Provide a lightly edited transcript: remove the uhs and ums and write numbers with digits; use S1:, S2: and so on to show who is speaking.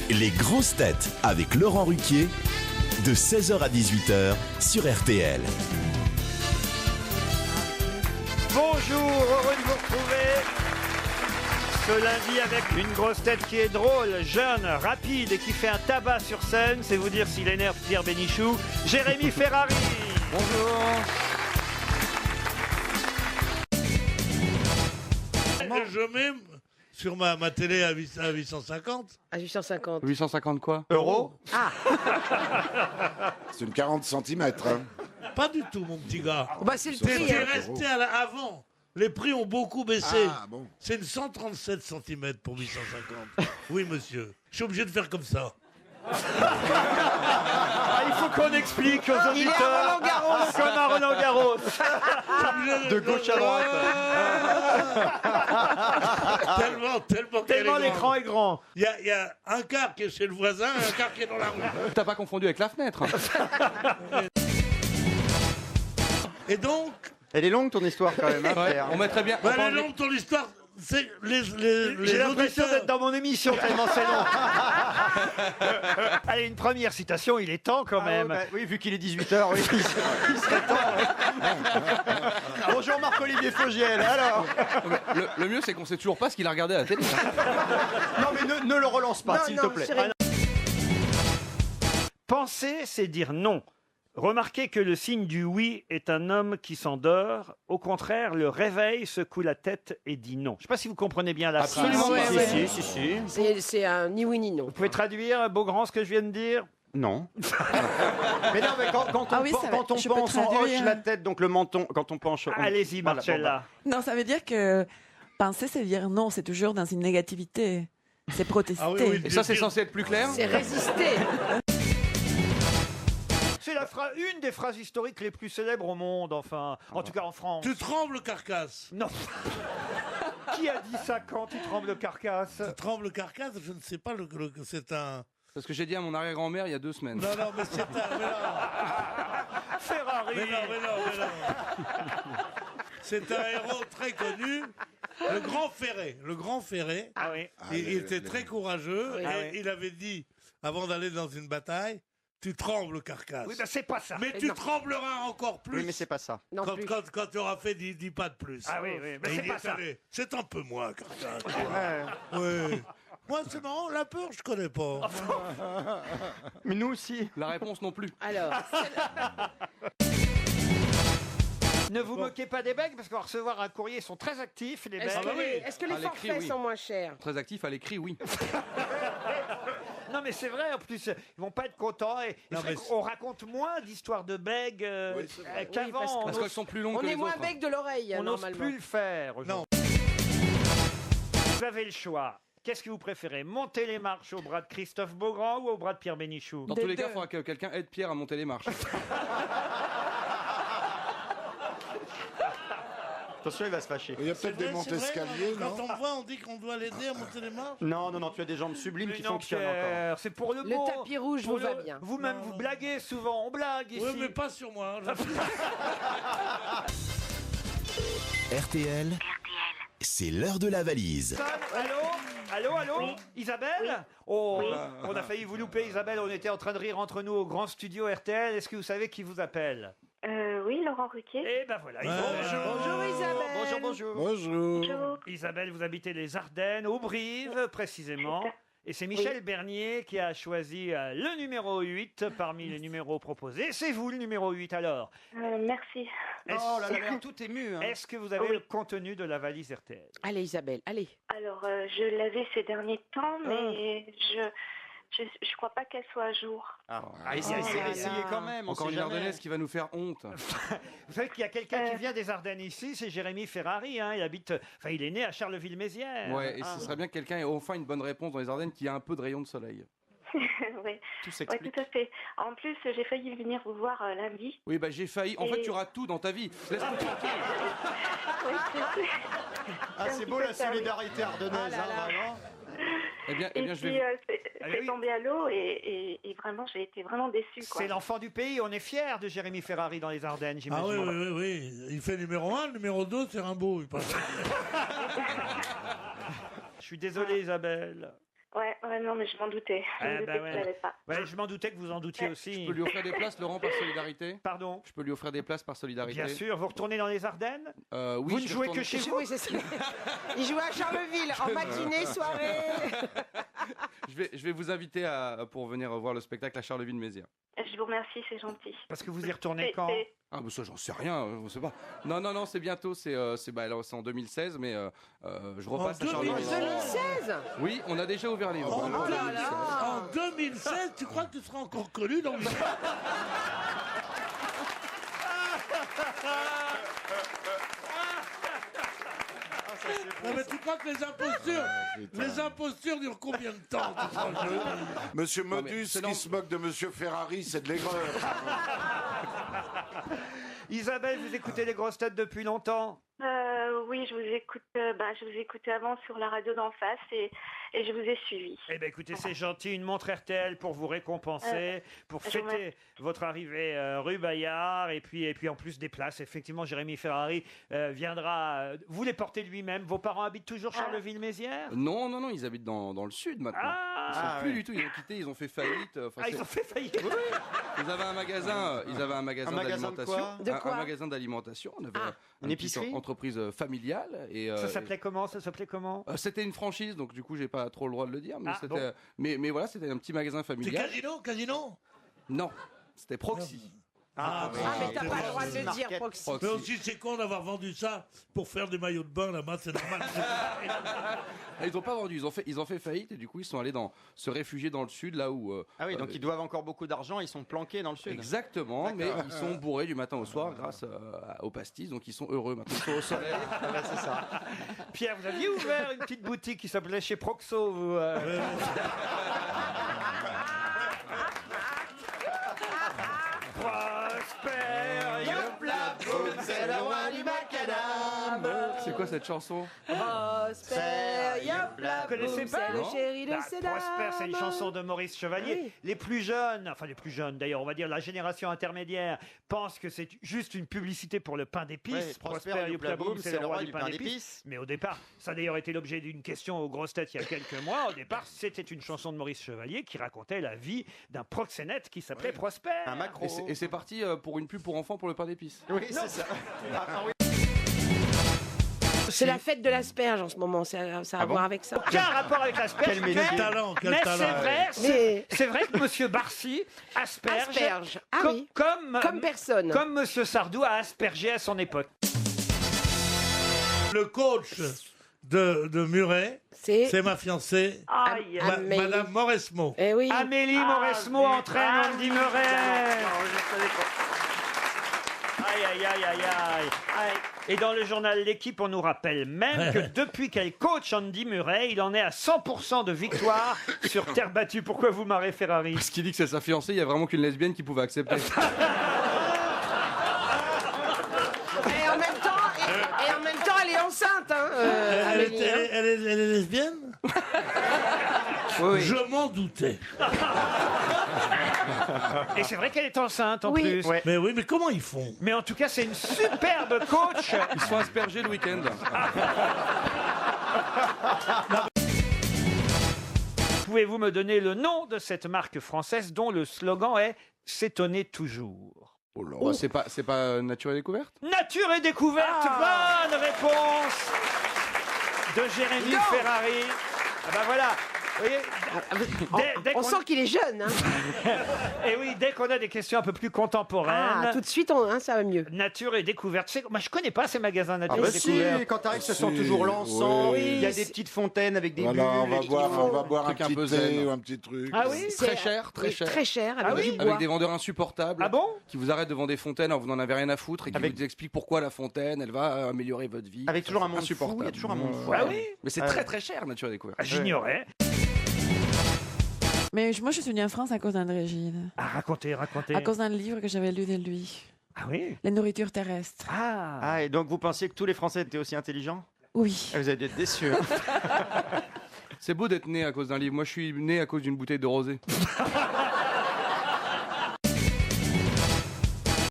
S1: Les grosses têtes avec Laurent Ruquier, de 16h à 18h sur RTL.
S2: Bonjour, heureux de vous retrouver ce lundi avec une grosse tête qui est drôle, jeune, rapide et qui fait un tabac sur scène. C'est vous dire s'il énerve Pierre Bénichou. Jérémy Ferrari. Bonjour.
S3: Je mets sur ma télé à 850.
S4: À 850.
S5: 850 quoi?
S2: Euros.
S4: Ah,
S6: C'est une 40 cm.
S3: Pas du tout, mon petit gars.
S4: bah c'est le
S3: T'es
S4: prix. hein.
S3: resté avant. Les prix ont beaucoup baissé.
S6: Ah bon.
S3: C'est une 137 cm pour 850. Oui, monsieur. Je suis obligé de faire comme ça.
S2: Ah, il faut qu'on explique aux
S4: Il est à
S2: auditeurs.
S4: Roland Garros.
S2: Comme à Roland Garros.
S3: De gauche à droite. tellement qu'elle
S2: Tellement
S3: est
S2: l'écran
S3: grande.
S2: est grand.
S3: Il y a un quart qui est chez le voisin et un quart qui est dans la rue.
S5: T'as pas confondu avec la fenêtre?
S3: Et donc,
S7: Elle est longue ton histoire quand même, hein, Pierre.
S5: On mettrait bien.
S3: bah, elle est longue ton histoire. C'est les
S2: J'ai l'impression
S3: auditeurs.
S2: d'être dans mon émission tellement c'est long. Allez, une première citation, il est temps quand même.
S7: Oui, vu qu'il est 18h, oui, il serait temps. Bonjour Marc-Olivier Fogiel, alors.
S5: Le mieux, c'est qu'on sait toujours pas ce qu'il a regardé à la télé.
S7: Non mais ne le relance pas,
S4: Non,
S7: s'il
S4: non,
S7: te plaît.
S4: Jérémy.
S2: Penser, c'est dire non. Remarquez que le signe du oui est un homme qui s'endort. Au contraire, le réveil secoue la tête et dit non. Je ne sais pas si vous comprenez bien la phrase.
S4: Absolument, ouais, ouais.
S7: si.
S4: C'est un ni oui ni non.
S2: Vous pouvez traduire, Beaugrand, ce que je viens de dire?
S7: Non. Mais non, mais quand on,
S8: Ah oui, ça va.
S7: quand on
S8: Je peux
S7: pense, on
S8: traduire.
S7: hoche la tête, donc le menton, quand on penche...
S2: Allez-y,
S7: Voilà,
S2: Marcella.
S8: Non, ça veut dire que penser, c'est dire non, c'est toujours dans une négativité. C'est protester.
S3: Ah oui, oui.
S5: Et ça, c'est censé être plus clair?
S4: C'est résister.
S2: C'est une des phrases historiques les plus célèbres au monde, enfin, en tout cas en France.
S3: Tu trembles, carcasse.
S2: Non. Qui a dit ça quand tu trembles carcasse?
S3: Tu trembles, carcasse. Je ne sais pas. C'est un.
S5: C'est ce que j'ai dit à mon arrière-grand-mère il y a 2 semaines.
S3: Non, mais c'est un.
S2: Ferrari.
S3: Mais non. C'est un héros très connu. Le Grand Ferré.
S2: Ah oui.
S3: Il était très courageux.
S4: Oui.
S3: Et
S2: Ah oui.
S3: il avait dit, avant d'aller dans une bataille, tu trembles, carcasse.
S2: Oui, ben c'est pas ça.
S3: Mais tu trembleras encore plus
S7: Oui, mais c'est pas ça.
S4: Non plus.
S3: quand tu auras fait 10 pas de plus.
S2: Ah oui, mais
S3: Et
S2: c'est
S3: il dit,
S2: pas ça.
S3: allez, c'est un peu moi, carcasse. Oui. Moi, c'est marrant, la peur, je connais pas.
S7: Mais nous aussi.
S5: La réponse non plus.
S4: Alors,
S2: Ne vous moquez pas des becs, parce qu'on va recevoir un courrier, ils sont très actifs, les becs.
S4: est-ce que,
S3: bah oui.
S4: est-ce que les
S5: À l'écrit,
S4: forfaits
S5: oui.
S4: sont moins chers?
S5: Très actif à l'écrit, oui.
S2: Non, mais c'est vrai, en plus, ils vont pas être contents. Et
S3: Non, mais
S2: on raconte moins d'histoires de becs qu'avant.
S4: Oui, parce que-
S5: Parce qu'elles sont plus longues
S4: On
S5: que
S4: est
S5: les
S4: moins
S5: autres.
S4: bec de l'oreille,
S2: on n'ose
S4: normalement.
S2: plus le faire.
S3: Non.
S2: Vous avez le choix. Qu'est-ce que vous préférez? Monter les marches au bras de Christophe Beaugrand ou au bras de Pierre Bénichou?
S5: Dans
S8: Des
S5: tous les cas,
S8: deux.
S5: il faudra que quelqu'un aide Pierre à monter les marches.
S7: Attention, il va se fâcher.
S6: Il y a peut-être des montes escaliers,
S3: Quand
S6: non?
S3: on me voit, on dit qu'on doit l'aider à monter les marches.
S7: Non, tu as des jambes sublimes
S2: Mais
S7: qui
S2: non,
S7: fonctionnent encore.
S2: Pierre, c'est pour le
S4: Le
S2: mot.
S4: tapis rouge
S2: Pour
S4: vous va bien.
S2: Vous-même,
S3: Non.
S2: vous blaguez souvent. On blague ici.
S3: Oui, mais pas sur moi.
S1: RTL, c'est l'heure de la valise.
S2: Allô Isabelle? Oh, on a failli vous louper, Isabelle. On était en train de rire entre nous au grand studio RTL. Est-ce que vous savez qui vous appelle?
S9: Oui, Laurent Ruquier.
S2: Eh ben voilà, Isabelle.
S4: Bonjour Isabelle.
S7: Bonjour.
S6: Bonjour.
S9: Bonjour.
S2: Isabelle, vous habitez les Ardennes, au Brive précisément. Et c'est Michel Bernier qui a choisi le numéro 8 parmi les numéros proposés. C'est vous le numéro 8 alors.
S9: Merci.
S7: Oh là là, l'air tout ému. Hein.
S2: Est-ce que vous avez
S9: Oui.
S2: le contenu de la valise RTL?
S4: Allez Isabelle, allez.
S9: Alors, je l'avais ces derniers temps, mais je crois pas qu'elle soit à jour.
S7: Essayez quand même. on
S5: Encore
S7: sait
S5: une
S7: jamais.
S5: Ardennaise qui va nous faire honte.
S2: Vous savez qu'il y a quelqu'un qui vient des Ardennes ici, c'est Jérémy Ferrari. Hein, il est né à Charleville-Mézières.
S5: Ouais, et ce serait bien que quelqu'un ait enfin une bonne réponse dans les Ardennes qui a un peu de rayon de soleil.
S9: Oui,
S7: Tout
S9: ouais,
S7: s'explique.
S9: tout à fait. En plus, j'ai failli venir vous voir lundi.
S5: Oui, bah j'ai failli. En
S9: Et-
S5: fait, tu rates tout dans ta vie. Laisse-moi tranquille.
S9: Oui,
S7: Ah, c'est beau la solidarité ardennaise,
S4: Ah là
S7: hein,
S4: là.
S7: vraiment.
S5: Eh bien,
S9: Et
S5: je
S9: puis,
S5: vais.
S9: c'est tombé à l'eau et vraiment, j'ai été vraiment déçue. Quoi.
S2: C'est l'enfant du pays. On est fiers de Jérémy Ferrari dans les Ardennes,
S3: Ah
S2: j'imagine.
S3: oui. Il fait numéro 1, numéro 2, c'est Rimbaud. Il passe.
S2: Je suis désolé, Isabelle.
S9: Ouais, non, mais je m'en doutais. Je me doutais que ça allait pas.
S2: Ouais, je m'en doutais que vous en doutiez aussi.
S5: Je peux lui offrir des places, Laurent, par solidarité?
S2: Pardon?
S5: Je peux lui offrir des places par solidarité?
S2: Bien sûr, vous retournez dans les Ardennes?
S5: Oui,
S2: vous ne jouez que chez vous?
S4: Oui, c'est ça. Il joue à Charleville, en matinée, soirée.
S5: Je vais vous inviter pour venir voir le spectacle à Charleville-Mézières.
S9: Je vous remercie, c'est gentil.
S2: Parce que vous y retournez quand?
S5: Ah, bah ça, j'en sais rien, je sais pas. Non, c'est bientôt, c'est en 2016, mais je repasse à Charleville.
S4: En 2016?
S5: Oui, on a déjà ouvert les
S3: En 2016, tu crois que tu seras encore connu dans le... Non mais tu crois que les impostures durent combien de temps?
S6: Monsieur Modus qui se moque de Monsieur Ferrari, c'est de l'aigreur.
S2: Isabelle, vous écoutez les grosses têtes depuis longtemps?
S9: Oui, je vous écoute. Je vous écoutais avant sur la radio d'en face et je vous ai suivi.
S2: Eh bien, écoutez, c'est gentil. Une montre RTL pour vous récompenser, pour fêter votre arrivée rue Bayard. Et puis, en plus des places, effectivement, Jérémy Ferrari viendra vous les porter lui-même. Vos parents habitent toujours Charleville-Mézières?
S5: Non, ils habitent dans le sud maintenant. Ils sont plus du tout, ils ont quitté, ils ont fait faillite.
S2: Ils ont fait faillite.
S5: Oui. Ils avaient un magasin d'alimentation. Un magasin d'alimentation. On avait
S7: une épicerie,
S5: entreprise familiale. Et,
S2: ça s'appelait comment?
S5: C'était une franchise, donc du coup, j'ai pas trop le droit de le dire. Mais voilà, c'était un petit magasin familial.
S3: C'est Casino?
S5: Non, c'était Proxy.
S4: Mais t'as pas le droit de le dire, Proxy.
S3: Mais aussi, c'est con d'avoir vendu ça pour faire des maillots de bain là-bas, c'est normal.
S5: Ils n'ont pas vendu, ils ont fait faillite et du coup ils sont allés se réfugier dans le sud là où...
S7: donc ils doivent encore beaucoup d'argent, ils sont planqués dans le sud.
S5: Exactement, mais ils sont bourrés du matin au soir grâce aux pastilles, donc ils sont heureux maintenant, ils sont au soleil.
S7: C'est ça.
S2: Pierre, vous aviez ouvert une petite boutique qui s'appelait chez Proxo, vous
S7: C'est le roi du macadam.
S5: C'est quoi cette chanson?
S4: Prosper, yop là,
S2: vous connaissez pas?
S4: c'est le chéri de ses dames.
S2: Prosper, c'est une chanson de Maurice Chevalier.
S4: Oui.
S2: Les plus jeunes d'ailleurs, on va dire la génération intermédiaire, pensent que c'est juste une publicité pour le pain d'épices.
S7: Prosper,
S2: Youpla Boum, c'est le roi du pain d'épices. Mais au départ, ça a d'ailleurs été l'objet d'une question aux grosses têtes il y a quelques mois. Au départ, c'était une chanson de Maurice Chevalier qui racontait la vie d'un proxénète qui s'appelait Prosper.
S7: Un macro.
S5: Et c'est parti pour une pub pour enfants pour le pain d'épices.
S7: Oui, c'est ça.
S4: C'est la fête de l'asperge en ce moment, ça a à voir avec ça.
S2: Aucun rapport avec l'asperge.
S3: Quel talent.
S2: Mais c'est vrai que Monsieur Barcy asperge.
S4: Ah oui. Comme personne.
S2: Comme Monsieur Sardou a aspergé à son époque.
S3: Le coach de Muret, c'est ma fiancée, Madame Mauresmo.
S4: Eh oui.
S2: Amélie Mauresmo entraîne Andy Murray. Aïe. Et dans le journal L'Équipe, on nous rappelle même que depuis qu'elle coach Andy Murray, il en est à 100% de victoire sur terre battue. Pourquoi vous marrez, Ferrari?
S5: Parce qu'il dit que c'est sa fiancée, il y a vraiment qu'une lesbienne qui pouvait accepter.
S4: Et en même temps, elle est enceinte, hein, Amélie,
S3: Elle est lesbienne?
S2: Oui.
S3: Je m'en doutais.
S2: Et c'est vrai qu'elle est enceinte en
S4: Oui.
S2: plus.
S7: Ouais.
S3: Mais oui, mais comment ils font?
S2: Mais en tout cas, c'est une superbe coach.
S5: Ils se font asperger le week-end.
S2: Pouvez-vous me donner le nom de cette marque française dont le slogan est « S'étonner toujours »
S5: Oh, c'est pas Nature et Découverte?
S2: Nature et Découverte, bonne réponse de Jérémy Ferrari. Ah ben voilà. Vous voyez, dès
S4: on
S2: qu'on-
S4: sent qu'il est jeune. Hein.
S2: Et oui, dès qu'on a des questions un peu plus contemporaines,
S4: Tout de suite, ça va mieux.
S2: Nature et Découverte. Moi, je connais pas ces magasins Nature et
S7: Si,
S2: Découverte.
S7: quand t'arrives, ça sent toujours l'encens.
S6: Oui.
S7: Il y a des petites fontaines avec des
S6: Voilà,
S7: bulles.
S6: on va boire un
S5: truc un
S6: petit
S5: peu
S6: thé
S5: zen.
S6: ou un petit truc.
S2: Ah oui.
S5: Très cher,
S4: Oui, très cher, avec du bois.
S5: Avec des vendeurs insupportables.
S2: Ah bon?
S5: Qui vous arrêtent devant des fontaines alors que vous n'en avez rien à foutre et qui vous expliquent pourquoi la fontaine, elle va améliorer votre vie.
S7: Avec toujours un monde fou.
S5: insupportable.
S7: Il y a toujours un monde fou.
S2: Ah oui.
S5: Mais c'est très très cher, Nature et Découverte.
S2: Ah, j'ignorais.
S8: Mais moi, je suis venue en France à cause d'André Gide.
S2: Ah, racontez.
S8: À cause d'un livre que j'avais lu de lui.
S2: Ah oui.
S8: Les nourritures terrestres.
S7: Ah, et donc vous pensiez que tous les Français étaient aussi intelligents?
S8: Oui.
S7: Vous avez dû être déçus. Hein.
S5: C'est beau d'être né à cause d'un livre. Moi, je suis né à cause d'une bouteille de rosé.